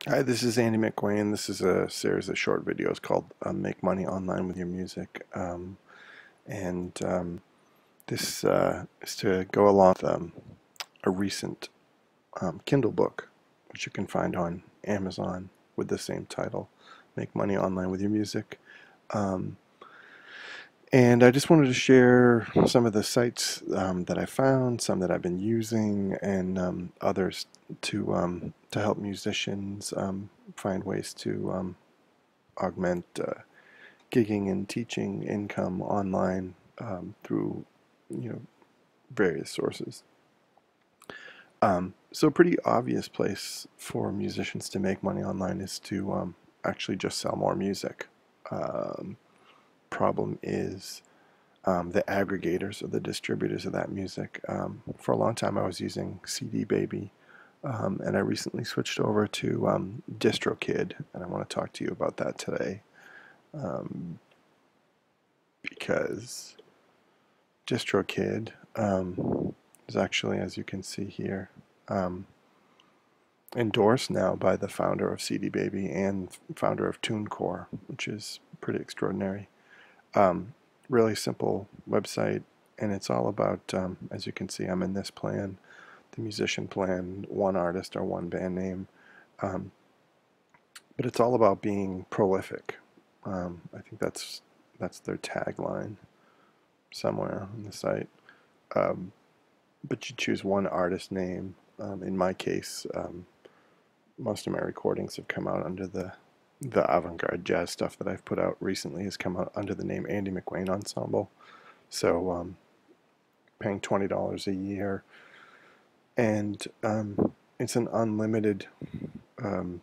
Hi, this is Andy McQueen. This is a series of short videos called Make Money Online with Your Music. And this is to go along with a recent Kindle book, which you can find on Amazon with the same title, Make Money Online with Your Music. Um, and I just wanted to share some of the sites that I found, some that I've been using, and others to help musicians find ways to augment gigging and teaching income online through various sources. So a pretty obvious place for musicians to make money online is to actually just sell more music. Um, Problem is the aggregators or the distributors of that music. For a long time I was using CD Baby, and I recently switched over to Distrokid, and I want to talk to you about that today. Um, because Distrokid is actually, as you can see here, um, endorsed now by the founder of CD Baby and founder of TuneCore, which is pretty extraordinary. Um, Really simple website, and it's all about, as you can see, I'm in this plan, the musician plan, one artist or one band name, um, but it's all about being prolific. I think that's their tagline somewhere on the site. Um, but you choose one artist name. In my case, most of my recordings have come out under the avant-garde jazz stuff that I've put out recently has come out under the name Andy McWayne Ensemble. So paying $20 a year, and it's an unlimited. Um,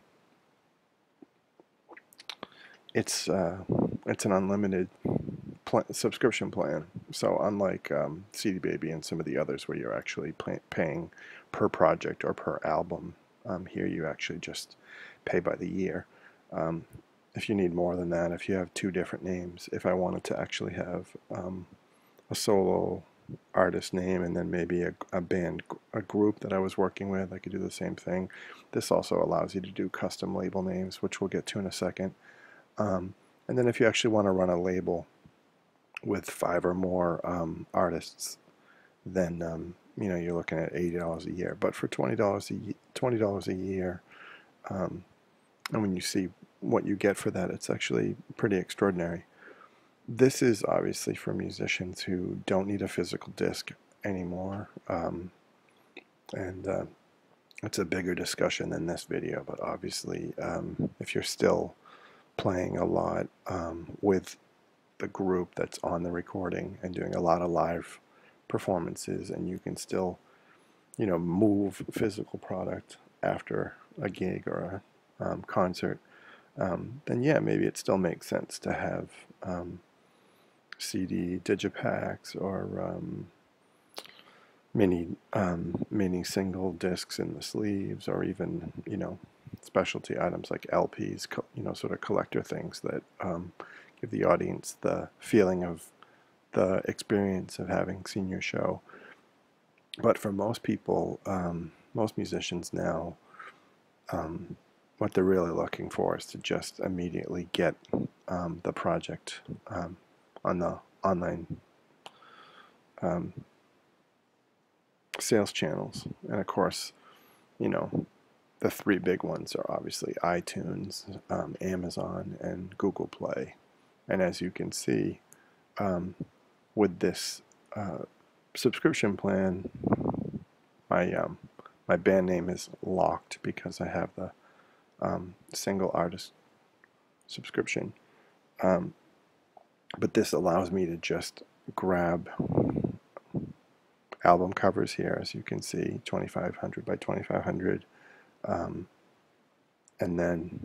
it's uh, it's an unlimited subscription plan. So unlike CD Baby and some of the others where you're actually paying per project or per album, here you actually just pay by the year. Um, if you need more than that, if you have two different names, if I wanted to actually have a solo artist name and then maybe a band, a group that I was working with, I could do the same thing. This also allows you to do custom label names, which we'll get to in a second. And then if you actually want to run a label with five or more artists, then you're looking at $80 a year. But for $20 a year, um, and when you see what you get for that, it's actually pretty extraordinary. This is obviously for musicians who don't need a physical disc anymore, and it's a bigger discussion than this video. But obviously, if you're still playing a lot with the group that's on the recording and doing a lot of live performances, and you can still move physical product after a gig or a concert, then yeah, maybe it still makes sense to have CD digipacks or mini single discs in the sleeves, or even specialty items like LPs, sort of collector things that give the audience the feeling of the experience of having seen your show. But for most people, most musicians now, um, what they're really looking for is to just immediately get the project on the online um, sales channels. And of course, you know, the three big ones are obviously iTunes, Amazon, and Google Play. And as you can see, um, with this subscription plan, my band name is locked because I have the single artist subscription. Um, but this allows me to just grab album covers here, as you can see, 2500 by 2500, um, and then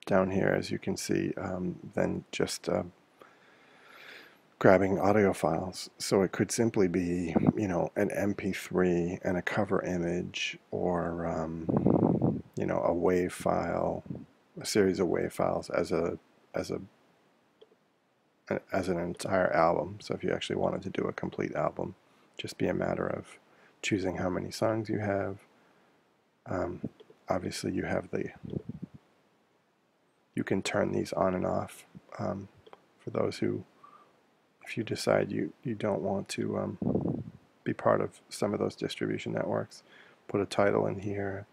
down here, as you can see, then just grabbing audio files. So it could simply be, an MP3 and a cover image, or a WAV file, a series of WAV files as a as an entire album. So if you actually wanted to do a complete album, just be a matter of choosing how many songs you have, Obviously, you can turn these on and off for those who, if you decide you don't want to be part of some of those distribution networks, put a title in here,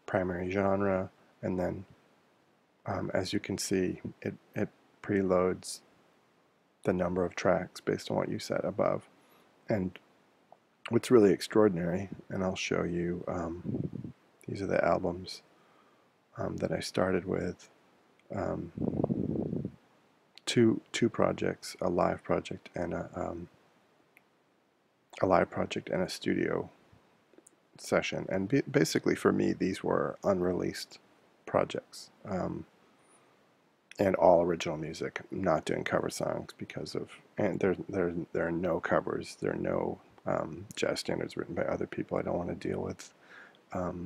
primary genre, and then as you can see, it preloads the number of tracks based on what you set above. And what's really extraordinary, and I'll show you, these are the albums that I started with. Um, two projects, a live project and a studio session. And basically for me, these were unreleased projects, and all original music. I'm not doing cover songs because of, and there are no covers. There are no jazz standards written by other people. I don't want to deal with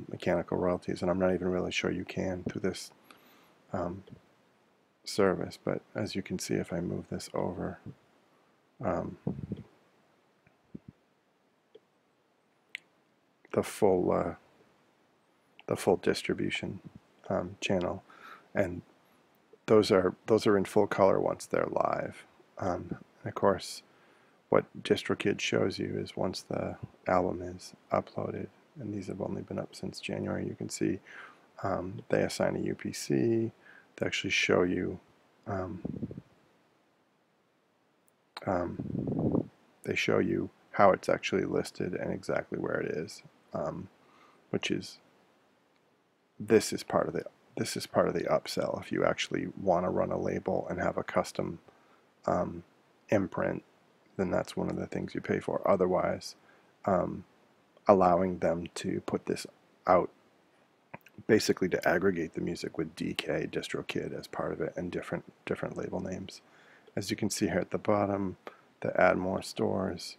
mechanical royalties, and I'm not even really sure you can through this service. But as you can see, if I move this over, um, the full distribution channel, and those are in full color once they're live. And of course, what Distrokid shows you is once the album is uploaded, and these have only been up since January. You can see they assign a UPC. They actually show you. They show you how it's actually listed and exactly where it is, which is this is part of the upsell. If you actually want to run a label and have a custom imprint, then that's one of the things you pay for. Otherwise, allowing them to put this out, basically to aggregate the music with DK, Distrokid as part of it, and different label names. As you can see here at the bottom, the add more stores.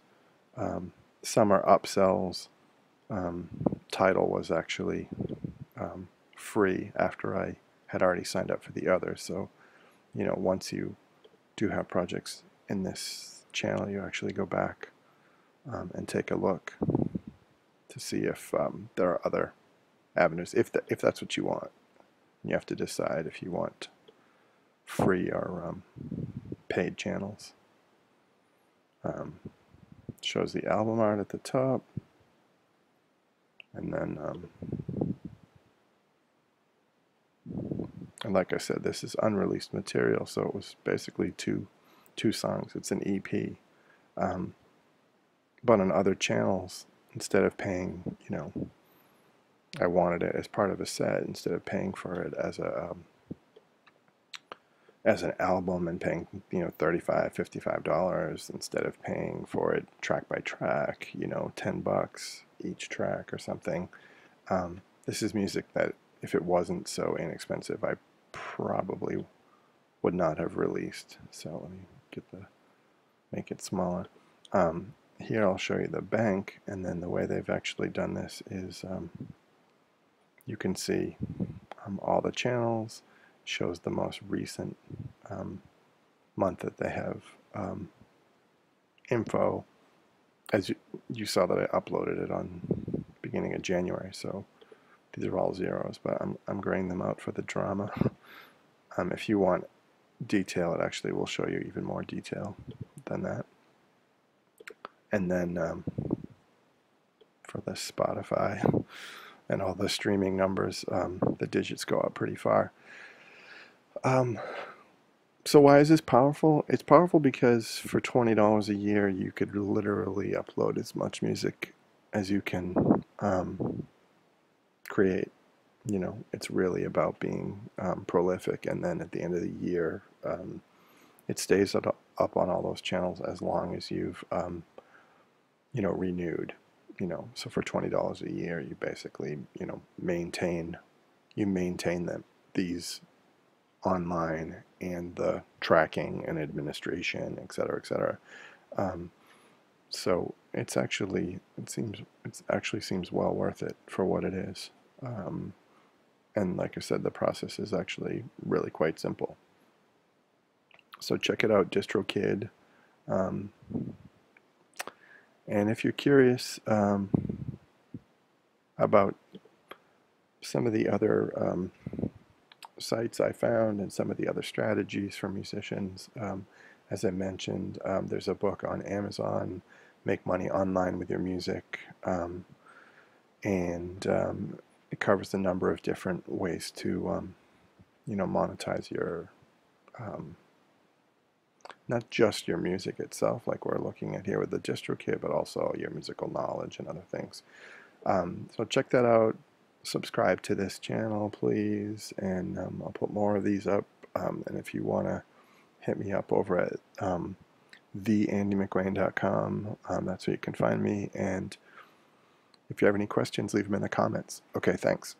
Some are upsells. Tidal was actually free after I had already signed up for the others. So, once you do have projects in this channel, you actually go back and take a look to see if there are other avenues, if that's what you want. You have to decide if you want free or paid channels. Shows the album art at the top, and then and like I said, this is unreleased material, so it was basically two songs. It's an EP. But on other channels, instead of paying, I wanted it as part of a set instead of paying for it as an album and paying $35, $55 instead of paying for it track by track, $10 each track or something. This is music that if it wasn't so inexpensive, I probably would not have released. So let me make it smaller. Here I'll show you the bank, and then the way they've actually done this is you can see all the channels, shows the most recent month that they have info. As you saw that I uploaded it on beginning of January, so these are all zeros, but I'm graying them out for the drama. If you want detail, it actually will show you even more detail than that. And then for the Spotify and all the streaming numbers, the digits go up pretty far. So why is this powerful? It's powerful because for $20 a year, you could literally upload as much music as you can create. It's really about being prolific, and then at the end of the year, it stays up on all those channels as long as you've renewed. So for $20 a year, you basically maintain these online, and the tracking and administration, et cetera, et cetera. So it actually seems well worth it for what it is. And like I said, the process is actually really quite simple. So check it out, Distrokid. And if you're curious about some of the other sites I found and some of the other strategies for musicians. As I mentioned, there's a book on Amazon, Make Money Online with Your Music, and it covers a number of different ways to, monetize your, um, not just your music itself, like we're looking at here with the Distrokid, but also your musical knowledge and other things. So check that out. Subscribe to this channel, please, and I'll put more of these up. And if you want to hit me up over at theandymcwain.com, that's where you can find me. And if you have any questions, leave them in the comments. Okay, thanks.